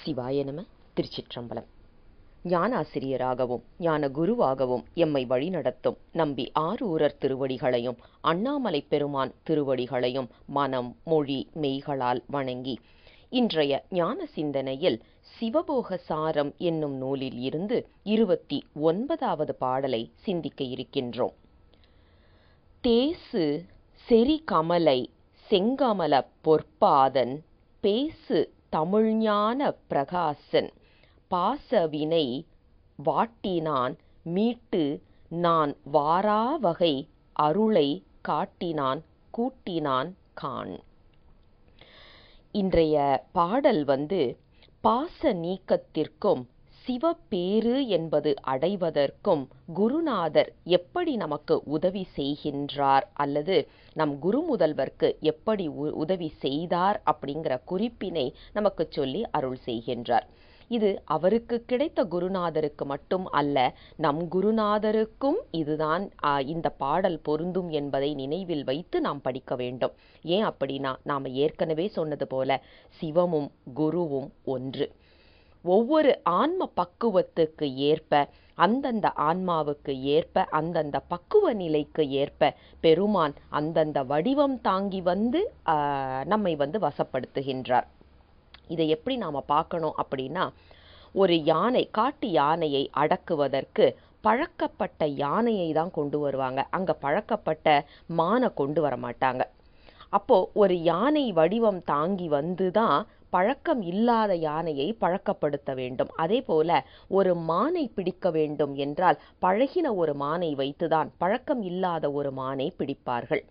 சிவாய நம. திருச்சிற்றம்பலம். ஞானாசிரியராகவும் ஞான குருவாகவும் எம்மை வழிநடத்தும் நம்பி ஆரூரர் திருவடிகளையும் அண்ணாமலை பெருமான் திருவடிகளையும் மனம் மொழி மெய்களால் வணங்கி இன்றைய ஞான சிந்தனையில் சிவபோக சாரம் என்னும் நூலில் இருந்து 29வது பாடலை சிந்திக்க இருக்கின்றோம். தேசு செறி கமலை செங்கமல பொற்பாதன் பேசு தமிழ்ஞான பிரகாசன் பாசவினை வாட்டினான் மீட்டு நான் வாராவகை அருளை காட்டினான் கூட்டினான் காண். இன்றைய பாடல் பாச நீக்கத்திற்கும் சிவபேறு என்பது அடைவதற்கும் குருநாதர் எப்படி நமக்கு உதவி செய்கின்றார் அல்லது நம் குரு முதல்வர்க்கு எப்படி உதவி செய்தார் அப்படிங்கிற குறிப்பினை நமக்கு சொல்லி அருள் செய்கின்றார். இது அவருக்கு கிடைத்த குருநாதருக்கு மட்டும் அல்ல, நம் குருநாதருக்கும் இதுதான் இந்த பாடல் பொருந்தும் என்பதை நினைவில் வைத்து நாம் படிக்க வேண்டும். ஏன் அப்படின்னா, நாம் ஏற்கனவே சொன்னது போல சிவமும் குருவும் ஒன்று. ஒவ்வொரு ஆன்ம பக்குவத்துக்கு ஏற்ப, அந்தந்த ஆன்மாவுக்கு ஏற்ப, அந்தந்த பக்குவ நிலைக்கு ஏற்ப பெருமான் அந்தந்த வடிவம் தாங்கி நம்மை வசப்படுத்துகின்றார். இதை எப்படி நாம் பார்க்கணும் அப்படின்னா, ஒரு யானை, காட்டு யானையை அடக்குவதற்கு பழக்கப்பட்ட யானையை தான் கொண்டு வருவாங்க. அங்கே பழக்கப்பட்ட மானை கொண்டு வர மாட்டாங்க. அப்போ ஒரு யானை வடிவம் தாங்கி தான் பழக்கம் இல்லாத யானையை பழக்கப்படுத்த வேண்டும். அதே போல ஒரு மானை பிடிக்க வேண்டும் என்றால் பழகின ஒரு மானை வைத்துதான் பழக்கம் இல்லாத ஒரு மானை பிடிப்பார்கள்.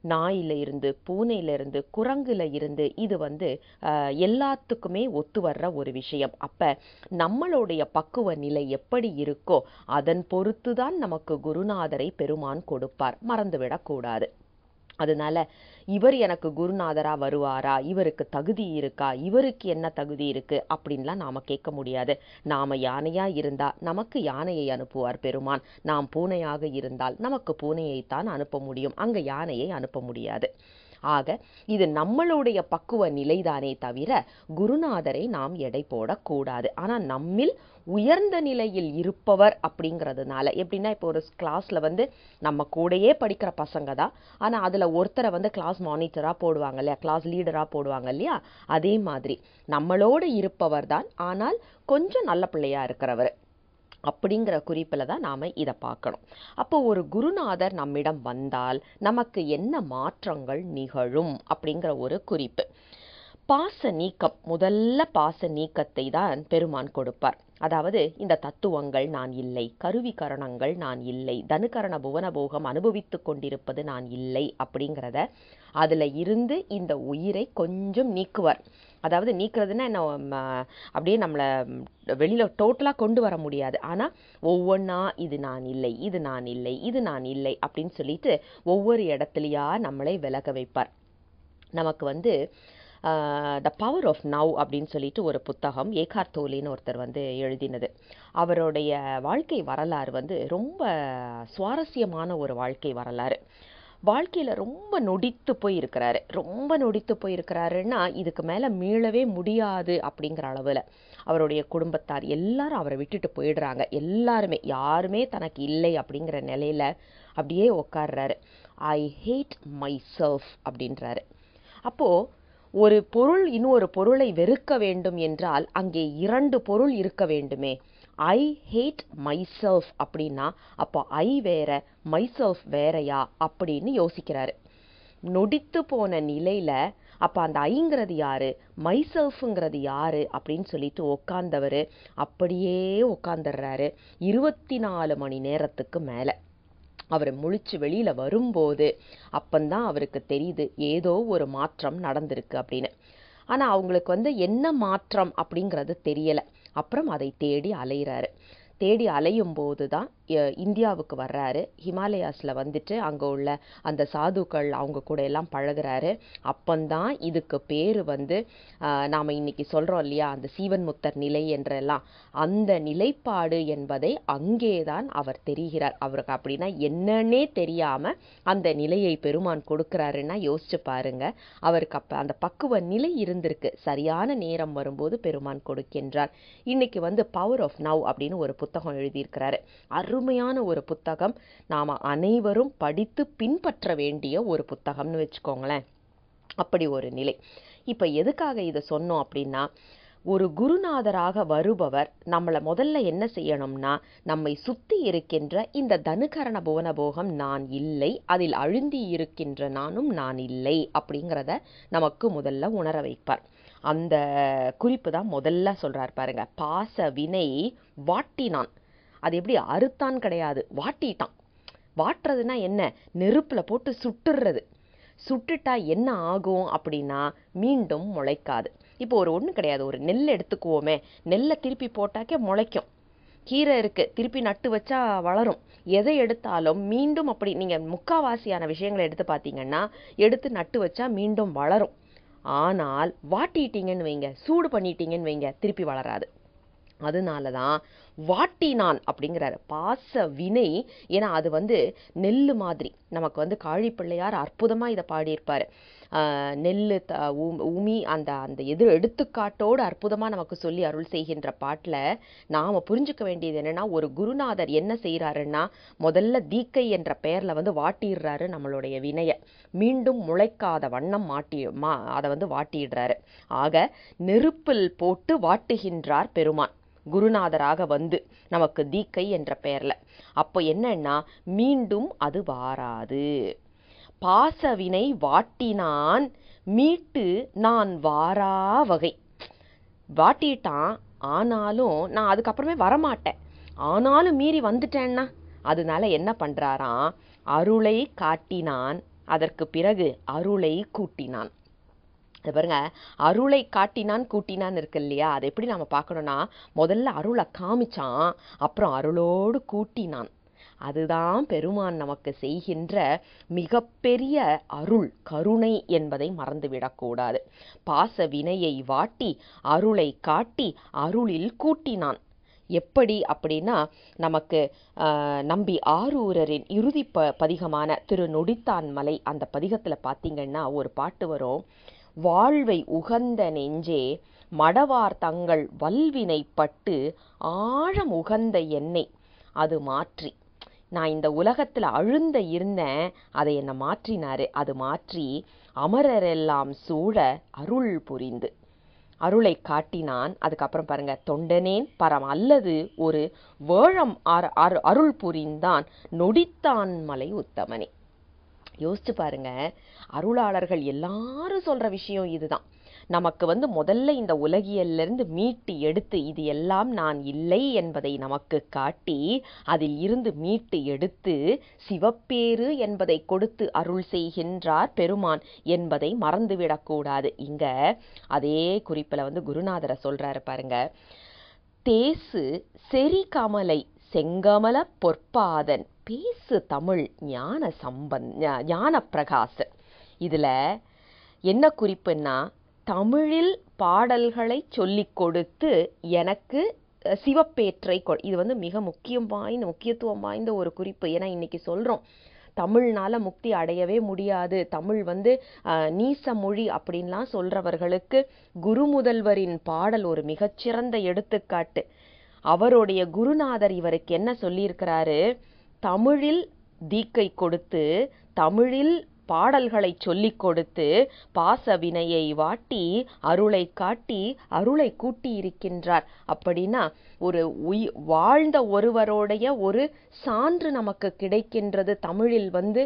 நாயில இருந்து, பூனையிலிருந்து, குரங்குல இருந்து இது எல்லாத்துக்குமே ஒத்து வர்ற ஒரு விஷயம். அப்ப நம்மளுடைய பக்குவ நிலை எப்படி இருக்கோ அதன் பொறுத்து தான் நமக்கு குருநாதரை பெருமான் கொடுப்பார். மறந்துவிடக்கூடாது. அதனால இவர் எனக்கு குருநாதரா வருவாரா, இவருக்கு தகுதி இருக்கா, இவருக்கு என்ன தகுதி இருக்கு அப்படின்லாம் நாம கேட்க முடியாது. நாம யானையா இருந்தா நமக்கு யானையை அனுப்புவார் பெருமான். நாம் பூனையாக இருந்தால் நமக்கு பூனையைத்தான் அனுப்ப முடியும், அங்க யானையை அனுப்ப முடியாது. ஆக இது நம்மளுடைய பக்குவ நிலைதானே தவிர குருநாதரை நாம் எடை போடக்கூடாது. ஆனா நம்மில் உயர்ந்த நிலையில் இருப்பவர் அப்படிங்கிறதுனால, எப்படின்னா இப்போ ஒரு கிளாஸ்ல நம்ம கூடயே படிக்கிற பசங்க தான், ஆனா அதுல ஒருத்தரை கிளாஸ் மானிட்டரா போடுவாங்க இல்லையா, கிளாஸ் லீடரா போடுவாங்க இல்லையா, அதே மாதிரி நம்மளோடு இருப்பவர் தான், ஆனால் கொஞ்சம் நல்ல பிள்ளையா இருக்கிறவர் அப்படிங்கிற குறிப்பில் தான் நாம் இதை பார்க்கணும். அப்போ ஒரு குருநாதர் நம்மிடம் வந்தால் நமக்கு என்ன மாற்றங்கள் நிகழும் அப்படிங்கிற ஒரு குறிப்பு. பாச நீக்கம், முதல்ல பாச நீக்கத்தை தான் பெருமான் கொடுப்பார். அதாவது இந்த தத்துவங்கள் நான் இல்லை, கருவி கரணங்கள் நான் இல்லை, தனுகரண புவனபோகம் அனுபவித்து கொண்டிருப்பது நான் இல்லை அப்படிங்கிறத அதுல இருந்து இந்த உயிரை கொஞ்சம் நீக்குவார். அதாவது நீக்கிறதுன்னா என்ன, அப்படியே நம்மளை வெளியில டோட்டலா கொண்டு வர முடியாது. ஆனா ஒவ்வொன்னா இது நான் இல்லை, இது நான் இல்லை, இது நான் இல்லை அப்படின்னு சொல்லிட்டு ஒவ்வொரு இடத்துலயா நம்மளை விலக வைப்பார். நமக்கு த பவர் ஆஃப் நவ் அப்படின்னு சொல்லிட்டு ஒரு புத்தகம் ஏகார்ட் தோலின்னு ஒருத்தர் எழுதினது. அவருடைய வாழ்க்கை வரலாறு ரொம்ப சுவாரஸ்யமான ஒரு வாழ்க்கை வரலாறு. வாழ்க்கையில ரொம்ப நொடித்து போயிருக்கிறாரு. ரொம்ப நொடித்து போயிருக்கிறாருன்னா இதுக்கு மேல மீளவே முடியாது அப்படிங்கிற அளவுல அவருடைய குடும்பத்தார் எல்லாரும் அவரை விட்டுட்டு போயிடுறாங்க. எல்லாருமே, யாருமே தனக்கு இல்லை அப்படிங்கிற நிலையில அப்படியே உட்கார்றாரு. ஐ ஹேட் மை செல்ஃப் அப்படின்றாரு. அப்போ ஒரு பொருள் இன்னொரு பொருளை வெறுக்க வேண்டும் என்றால் அங்கே 2 பொருள் இருக்க வேண்டுமே. ஐ ஹேட் மை செல்ஃப் அப்படின்னா அப்போ ஐ வேற, மை செல்ஃப் வேறையா அப்படின்னு யோசிக்கிறாரு. நொடித்து போன நிலையில அப்ப அந்த ஐங்கிறது யாரு, மை செல்ஃப்ங்கிறது யாரு அப்படின்னு சொல்லிட்டு உட்கார்ந்தவர் அப்படியே உட்கார்ந்துடுறாரு 24 மணி நேரத்துக்கு மேல. அவர் முழிச்சு வெளியில வரும்போது அப்பந்தான் அவருக்கு தெரியுது ஏதோ ஒரு மாற்றம் நடந்திருக்கு அப்படின்னு. ஆனா அவங்களுக்கு என்ன மாற்றம் அப்படிங்கிறது தெரியல. அப்புறம் அதை தேடி அலையிறாரு. தேடி அலையும் போதுதான் இந்தியாவுக்கு வர்றாரு. ஹிமாலயாஸில் வந்துட்டு அங்கே உள்ள அந்த சாதுக்கள் அவங்க கூட எல்லாம் பழகுறாரு. அப்பந்தான் இதுக்கு பேர் வந்து நாம் இன்னைக்கு சொல்கிறோம் இல்லையா, அந்த சீவன் முத்தர் நிலை என்றெல்லாம், அந்த நிலைப்பாடு என்பதை அங்கேதான் அவர் தெரிகிறார். அவருக்கு அப்படின்னா என்னன்னே தெரியாமல் அந்த நிலையை பெருமான் கொடுக்குறாருன்னா யோசிச்சு பாருங்க. அவருக்கு அப்போ அந்த பக்குவ நிலை இருந்திருக்கு. சரியான நேரம் வரும்போது பெருமான் கொடுக்கின்றார். இன்னைக்கு வந்து பவர் ஆஃப் நவ் அப்படின்னு ஒரு புத்தகம் எழுதியிருக்கிறாரு. அருமையான ஒரு புத்தகம். நாம் அனைவரும் படித்து பின்பற்ற வேண்டிய ஒரு புத்தகம்னு வச்சுக்கோங்களேன். அப்படி ஒரு நிலை. இப்போ எதுக்காக இதை சொன்னோம் அப்படின்னா, ஒரு குருநாதராக வருபவர் நம்மளை முதல்ல என்ன செய்யணும்னா, நம்மை சுத்தி இருக்கின்ற இந்த தனுகரண புவன போகம் நான் இல்லை, அதில் அழுந்தி இருக்கின்ற நானும் நான் இல்லை அப்படிங்கிறத நமக்கு முதல்ல உணர வைப்பார். அந்த குறிப்பு தான் முதல்ல சொல்றார் பாருங்க. பாச வினை வாட்டினான். அது எப்படி அறுத்தான் கிடையாது, வாட்டிட்டான். வாட்டுறதுன்னா என்ன, நெருப்பில் போட்டு சுட்டுறது. சுட்டுட்டா என்ன ஆகும் அப்படின்னா மீண்டும் முளைக்காது. இப்போ ஒன்று கிடையாது, ஒரு நெல் எடுத்துக்குவோமே, நெல்லை திருப்பி போட்டாக்கே முளைக்கும். கீரை இருக்குது, திருப்பி நட்டு வச்சா வளரும். எதை எடுத்தாலும் மீண்டும் அப்படி நீங்கள் முக்காவாசியான விஷயங்களை எடுத்து பார்த்தீங்கன்னா எடுத்து நட்டு வச்சா மீண்டும் வளரும். ஆனால் வாட்டிட்டீங்கன்னு வைங்க, சூடு பண்ணிட்டீங்கன்னு வைங்க, திருப்பி வளராது. அதனால தான் வாட்டினான் அப்படிங்கிறாரு. பாச வினை, ஏன்னா அது வந்து நெல்லு மாதிரி. நமக்கு வந்து காழிப்பிள்ளையார் அற்புதமாக இதை பாடியிருப்பார். நெல்லு உமி அந்த அந்த எடுத்துக்காட்டோடு அற்புதமாக நமக்கு சொல்லி அருள் செய்கின்ற பாட்டில் நாம் புரிஞ்சுக்க வேண்டியது என்னென்னா, ஒரு குருநாதர் என்ன செய்கிறாருன்னா முதல்ல தீக்கை என்ற பெயரில் வந்து வாட்டிடுறாரு நம்மளுடைய வினையை. மீண்டும் முளைக்காத வண்ணம் அதை வந்து வாட்டிடுறாரு. ஆக நெருப்பில் போட்டு வாட்டுகின்றார் பெருமான் குருநாதராக வந்து நமக்கு தீக்கை என்ற பெயரில். அப்போ என்னன்னா மீண்டும் அது வாராது. பாசவினை வாட்டினான் மீட்டு நான் வாரா வகை. வாட்டிட்டான், ஆனாலும் நான் அதுக்கப்புறமே வரமாட்டேன், ஆனாலும் மீறி வந்துட்டேன்னா அதனால என்ன பண்றாராம், அருளை காட்டினான், அதற்கு பிறகு அருளை கூட்டினான். பாருங்க, அருளை காட்டினான் கூட்டினான் இருக்கு இல்லையா, அதை எப்படி நம்ம பார்க்கணும்னா, முதல்ல அருளை காமிச்சான், அப்புறம் அருளோடு கூட்டினான். அதுதான் பெருமான் நமக்கு செய்கின்ற மிகப்பெரிய அருள், கருணை என்பதை மறந்துவிடக்கூடாது. பாச வினையை வாட்டி அருளை காட்டி அருளில் கூட்டினான். எப்படி அப்படின்னா, நமக்கு நம்பி ஆரூரரின் இறுதி பதிகமான திரு நொடித்தான் மலை அந்த பதிகத்தில் பார்த்தீங்கன்னா ஒரு பாட்டு வரும். வாழ்வை உகந்த நெஞ்சே மடவார் தங்கள் வல்வினை பட்டு ஆழம் உகந்த எண்ணெய் அது மாற்றி. நான் இந்த உலகத்தில் அழுந்த இருந்தேன், அதை என்னை மாற்றினாரு. அது மாற்றி அமரரெல்லாம் சூழ அருள் புரிந்து அருளை காட்டினான். அதுக்கப்புறம் பாருங்க, தொண்டனேன் பரம் அல்லது ஒரு வேழம் அருள் புரிந்தான் நொடித்தான் மலை உத்தமனே. யோசிச்சு பாருங்க, அருளாளர்கள் எல்லாரும் சொல்ற விஷயம் இதுதான். நமக்கு வந்து முதல்ல இந்த உலகியலிருந்து மீட்டு எடுத்து இது எல்லாம் நான் இல்லை என்பதை நமக்கு காட்டி அதில் இருந்து மீட்டு எடுத்து சிவப்பேறு என்பதை கொடுத்து அருள் செய்கின்றார் பெருமான் என்பதை மறந்துவிடக்கூடாது. இங்க அதே குறிப்பில் வந்து குருநாதரை சொல்றாரு பாருங்க. தேசு செரி கமலை செங்கமல பொற்பாதன் பேசு தமிழ் ஞான பிரகாச. இதுல என்ன குறிப்புன்னா, தமிழில் பாடல்களை சொல்லிக் கொடுத்து எனக்கு சிவப்பேற்றை இது வந்து மிக முக்கியத்துவம் வாய்ந்த ஒரு குறிப்பு. ஏன்னா இன்னைக்கு சொல்றோம், தமிழ்னால முக்தி அடையவே முடியாது, தமிழ் வந்து நீச மொழி அப்படின்லாம் சொல்றவர்களுக்கு குருமுதல்வரின் பாடல் ஒரு மிகச்சிறந்த எடுத்துக்காட்டு. அவருடைய குருநாதர் இவருக்கு என்ன சொல்லியிருக்கிறாரு, தமிழில் தீக்கை கொடுத்து தமிழில் பாடல்களை சொல்லிக் கொடுத்து பாச வினையை வாட்டி அருளை காட்டி அருளை கூட்டி இருக்கின்றார். அப்படின்னா ஒரு வாழ்ந்த ஒருவருடைய ஒரு சான்று நமக்கு கிடைக்கின்றது, தமிழில் வந்து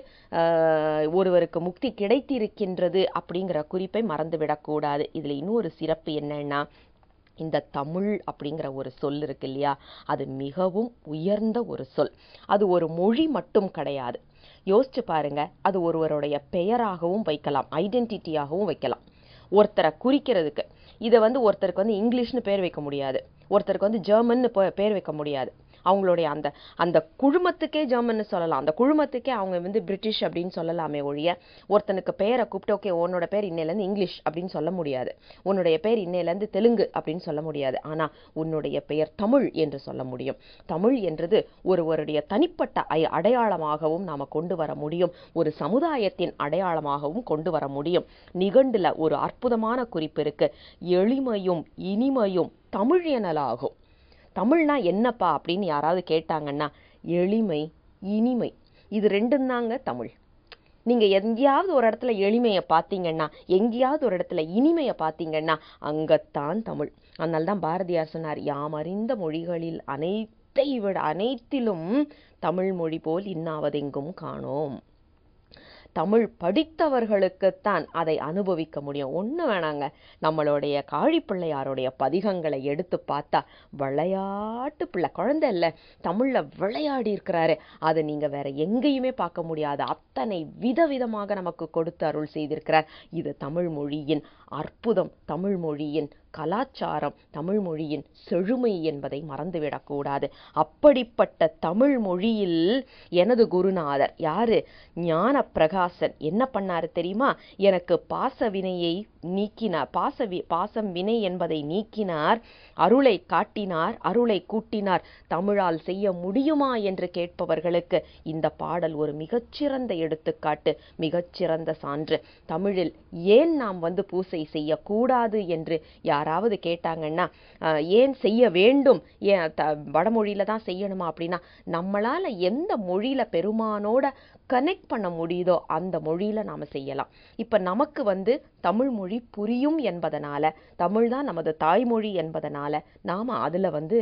ஒருவருக்கு முக்தி கிடைத்திருக்கின்றது அப்படிங்கிற குறிப்பை மறந்துவிடக்கூடாது. இதுல இன்னொரு சிறப்பு என்னன்னா, இந்த தமிழ் அப்படிங்கிற ஒரு சொல் இருக்கு இல்லையா, அது மிகவும் உயர்ந்த ஒரு சொல். அது ஒரு மொழி மட்டும் கிடையாது. யோசிச்சு பாருங்க, அது ஒருவருடைய பெயராகவும் வைக்கலாம், ஐடென்டிட்டியாகவும் வைக்கலாம். ஒருத்தரை குறிக்கிறதுக்கு இதை வந்து ஒருத்தருக்கு வந்து இங்கிலீஷ்னு பேர் வைக்க முடியாது, ஒருத்தருக்கு வந்து ஜெர்மன்னு பேர் வைக்க முடியாது, அவங்களுடைய அந்த அந்த குழுமத்துக்கே ஜெர்மன்னு சொல்லலாம், அந்த குழுமத்துக்கே அவங்க வந்து பிரிட்டிஷ் அப்படின்னு சொல்லலாமே ஒழிய ஒருத்தனுக்கு பேரை கூப்பிட்டு ஓகே உன்னோட பேர் இன்னையிலேருந்து இங்கிலீஷ் அப்படின்னு சொல்ல முடியாது, உன்னுடைய பேர் இன்னையிலேருந்து தெலுங்கு அப்படின்னு சொல்ல முடியாது. ஆனால் உன்னுடைய பெயர் தமிழ் என்று சொல்ல முடியும். தமிழ் என்றது ஒருவருடைய தனிப்பட்ட அடையாளமாகவும் நாம் கொண்டு வர முடியும், ஒரு சமுதாயத்தின் அடையாளமாகவும் கொண்டு வர முடியும். நிகண்டுல ஒரு அற்புதமான குறிப்பு இருக்கு, எளிமையும் இனிமையும் தமிழ் எனலாகும். தமிழ்னா என்னப்பா அப்படின்னு யாராவது கேட்டாங்கன்னா எளிமை இனிமை இது ரெண்டும் தாங்க தமிழ். நீங்க எங்கேயாவது ஒரு இடத்துல எளிமையை பார்த்தீங்கன்னா, எங்கேயாவது ஒரு இடத்துல இனிமையை பார்த்தீங்கன்னா அங்கத்தான் தமிழ். அதனால்தான் பாரதியார் சொன்னார், யாம் அறிந்த மொழிகளில் அனைத்திலும் தமிழ் மொழி போல் இன்னாவதெங்கும் காணோம். தமிழ் படித்தவர்களுக்குத்தான் அதை அனுபவிக்க முடியும். ஒண்ணு வேணாங்க, நம்மளுடைய காழிப்பிள்ளையாருடைய பதிகங்களை எடுத்து பார்த்தா விளையாட்டு பிள்ளை, குழந்தை இல்லை, தமிழ்ல விளையாடி இருக்கிறாரு. அதை நீங்க வேற எங்கேயுமே பார்க்க முடியாது. அத்தனை விதவிதமாக நமக்கு கொடுத்து அருள் செய்திருக்கிறார். இது தமிழ் மொழியின் அற்புதம், தமிழ் மொழியின் கலாச்சாரம், தமிழ் மொழியின் செழுமை என்பதை மறந்துவிடக்கூடாது. அப்படிப்பட்ட தமிழ் மொழியில் எனது குருநாதர் யாரு, ஞான பிரகாசன் என்ன பண்ணாரு தெரியுமா? எனக்கு பாசவினையை நீக்கினார், பாசம் வினை என்பதை நீக்கினார், அருளை காட்டினார், அருளை கூட்டினார். தமிழால் செய்ய முடியுமா என்று கேட்பவர்களுக்கு இந்த பாடல் ஒரு மிகச்சிறந்த எடுத்துக்காட்டு, மிகச்சிறந்த சான்று. தமிழில் ஏன் நாம் வந்து பூசை செய்யக்கூடாது என்று யாராவது கேட்டாங்கன்னா, ஏன் செய்ய வேண்டும், ஏன் வடமொழியில தான் செய்யணுமா அப்படின்னா, நம்மளால எந்த மொழியில பெருமானோட கனெக்ட் பண்ண முடியுதோ அந்த மொழியில நாம செய்யலாம். இப்ப நமக்கு வந்து தமிழ் மொழி புரியும் என்பதனால, தமிழ் தான் நமது தாய்மொழி என்பதனால நாம அதுல வந்து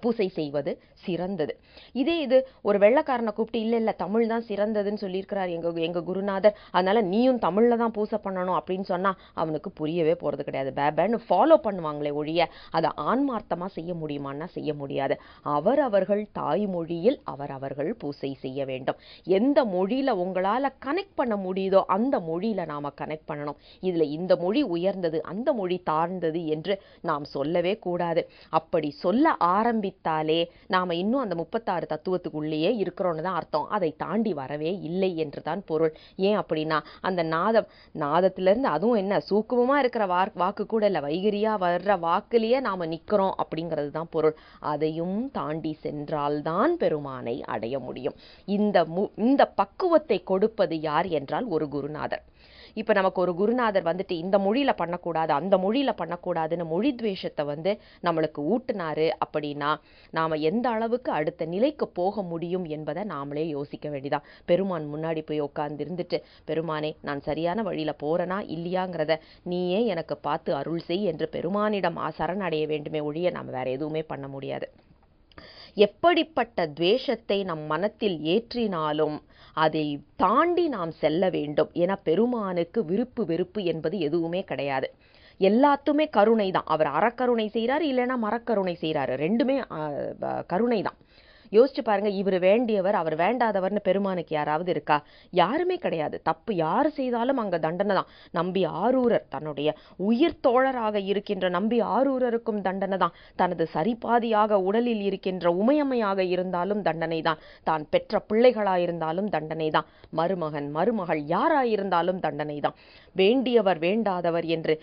பூசை செய்வது சிறந்தது. இதே இது ஒரு வெள்ளைக்காரனை கூப்பிட்டு இல்ல இல்ல தமிழ் தான் சிறந்ததுன்னு சொல்லியிருக்கிறார் எங்க குருநாதர், அதனால நீயும் தமிழ்ல தான் பூசை பண்ணணும் அப்படின்னு சொன்னா அவனுக்கு புரியவே போறது கிடையாது. பேபேன்னு ஃபாலோ பண்ணுவாங்களே ஒழிய அதை ஆன்மார்த்தமா செய்ய முடியுமான்னா செய்ய முடியாது. அவரவர்கள் தாய்மொழியில் அவரவர்கள் பூசை செய்ய வேண்டும். எந்த மொழியில உங்களால கனெக்ட் பண்ண முடியுதோ அந்த மொழியில நாம கனெக்ட் பண்ணணும். இதுல இந்த மொழி உயர்ந்தது அந்த மொழி தாழ்ந்தது என்று நாம் சொல்லவே கூடாது. அப்படி சொல்ல ஆரம்பித்தாலே நாம இன்னும் அந்த 36 தத்துவத்துக்குள்ளேயே இருக்கிறோன்னு தான் அர்த்தம். அதை தாண்டி வரவே இல்லை என்று தான் பொருள். ஏன் அப்படின்னா அந்த நாதத்திலிருந்து அதுவும் என்ன சூக்குமமா இருக்கிற வாக்கு கூட இல்லை, வைகரியா வர்ற வாக்குலயே நாம நிக்கிறோம் அப்படிங்கிறது தான் பொருள். அதையும் தாண்டி சென்றால்தான் பெருமானை அடைய முடியும். இந்த பக்குவத்தை கொடுப்பது யார் என்றால் ஒரு குருநாதர். இப்ப நமக்கு ஒரு குருநாதர் வந்துட்டு இந்த மொழியில பண்ணக்கூடாது அந்த மொழியில பண்ணக்கூடாதுன்னு மொழி துவேஷத்தை வந்து நம்மளுக்கு ஊட்டுனாரு அப்படின்னா நாம எந்த அளவுக்கு அடுத்த நிலைக்கு போக முடியும் என்பதை நாமளே யோசிக்க வேண்டியதான். பெருமான் முன்னாடி போய் உட்கார்ந்து இருந்துட்டு, பெருமானே நான் சரியான வழியில போறேனா இல்லையாங்கிறத நீயே எனக்கு பார்த்து அருள் செய் என்று பெருமானிடம் சரணடைய வேண்டுமே ஒழிய நாம வேற எதுவுமே பண்ண முடியாது. எப்படிப்பட்ட துவேஷத்தை நம் மனத்தில் ஏற்றினாலும் அதை தாண்டி நாம் செல்ல வேண்டும். ஏன்னா பெருமானுக்கு விருப்பு வெறுப்பு என்பது எதுவுமே கிடையாது. எல்லாத்துமே கருணை தான். அவர் அறக்கருணை செய்கிறாரு, இல்லைன்னா மரக்கருணை செய்கிறாரு, ரெண்டுமே கருணை தான். யோசிச்சு பாருங்க, இவர் வேண்டியவர் அவர் வேண்டாதவர்னு பெருமானுக்கு யாராவது இருக்கா? யாருமே கிடையாது. தப்பு யாரு செய்தாலும் அங்க தண்டனை தான். நம்பி ஆரூரர் தன்னுடைய உயிர் தோழராக இருக்கின்ற நம்பி ஆரூரருக்கும் தண்டனை தான். தனது சரிபாதியாக உடலில் இருக்கின்ற உமையம்மையாக இருந்தாலும் தண்டனை தான். தான் பெற்ற பிள்ளைகளாயிருந்தாலும் தண்டனை தான். மருமகன் மருமகள் யாராயிருந்தாலும் தண்டனை தான். வேண்டியவர் வேண்டாதவர் என்று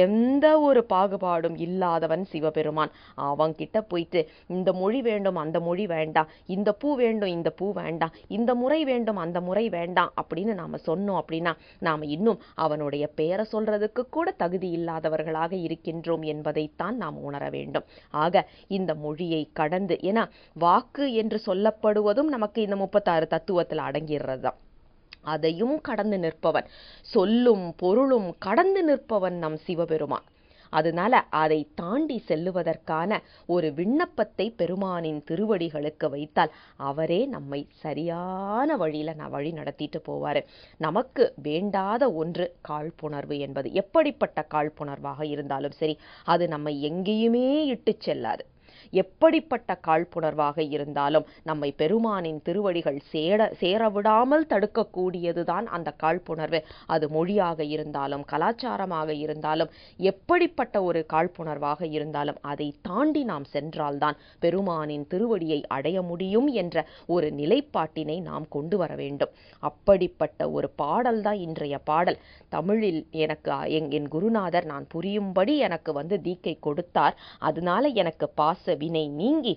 எந்த ஒரு பாகுபாடும் இல்லாதவன் சிவபெருமான். அவன்கிட்ட போயிட்டு இந்த மொழி வேண்டும் அந்த மொழி வேண்டாம், இந்த பூ வேண்டும் இந்த பூ வேண்டாம், இந்த முறை வேண்டும் அந்த முறை வேண்டாம் அப்படின்னு நாம சொன்னோம் அப்படின்னா நாம இன்னும் அவனுடைய பெயரை சொல்றதுக்கு கூட தகுதி இல்லாதவர்களாக இருக்கின்றோம் என்பதைத்தான் நாம் உணர வேண்டும். ஆக இந்த மொழியை கடந்து, ஏன்னா வாக்கு என்று சொல்லப்படுவதும் நமக்கு இந்த 36 தத்துவத்தில் அடங்கிடுறது தான். அதையும் கடந்து நிற்பவன், சொல்லும் பொருளும் கடந்து நிற்பவன் நம் சிவபெருமான். அதனால அதை தாண்டி செல்லுவதற்கான ஒரு விண்ணப்பத்தை பெருமானின் திருவடிகளுக்கு வைத்தால் அவரே நம்மை சரியான வழியில வழி நடத்திட்டு போவாரு. நமக்கு வேண்டாத ஒன்று காழ்ப்புணர்வு என்பது எப்படிப்பட்ட காழ்ப்புணர்வாக இருந்தாலும் சரி அது நம்மை எங்கேயுமே இட்டு செல்லாது. எப்படிப்பட்ட காழ்ப்புணர்வாக இருந்தாலும் நம்மை பெருமானின் திருவடிகள் சேரவிடாமல் தடுக்கக்கூடியதுதான் அந்த காழ்ப்புணர்வு. அது மொழியாக இருந்தாலும் கலாச்சாரமாக இருந்தாலும் எப்படிப்பட்ட ஒரு காழ்ப்புணர்வாக இருந்தாலும் அதை தாண்டி நாம் சென்றால்தான் பெருமானின் திருவடியை அடைய முடியும் என்ற ஒரு நிலைப்பாட்டினை நாம் கொண்டு வர வேண்டும். அப்படிப்பட்ட ஒரு பாடல் தான் இன்றைய பாடல். தமிழில் எனக்கு என் குருநாதர் நான் புரியும்படி எனக்கு தீக்கை கொடுத்தார். அதனால எனக்கு பாச வினை நீங்கி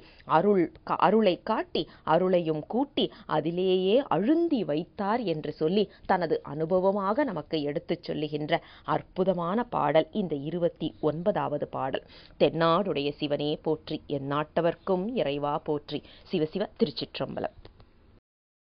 அருளை காட்டி அருளையும் கூட்டி அதிலேயே அழுந்தி வைத்தார் என்று சொல்லி தனது அனுபவமாக நமக்கு எடுத்துச் சொல்லுகின்ற அற்புதமான பாடல் இந்த 29வது பாடல். தென்னாடுடைய சிவனே போற்றி, எந்நாட்டவர்க்கும் இறைவா போற்றி. சிவசிவ. திருச்சிற்றம்பலம்.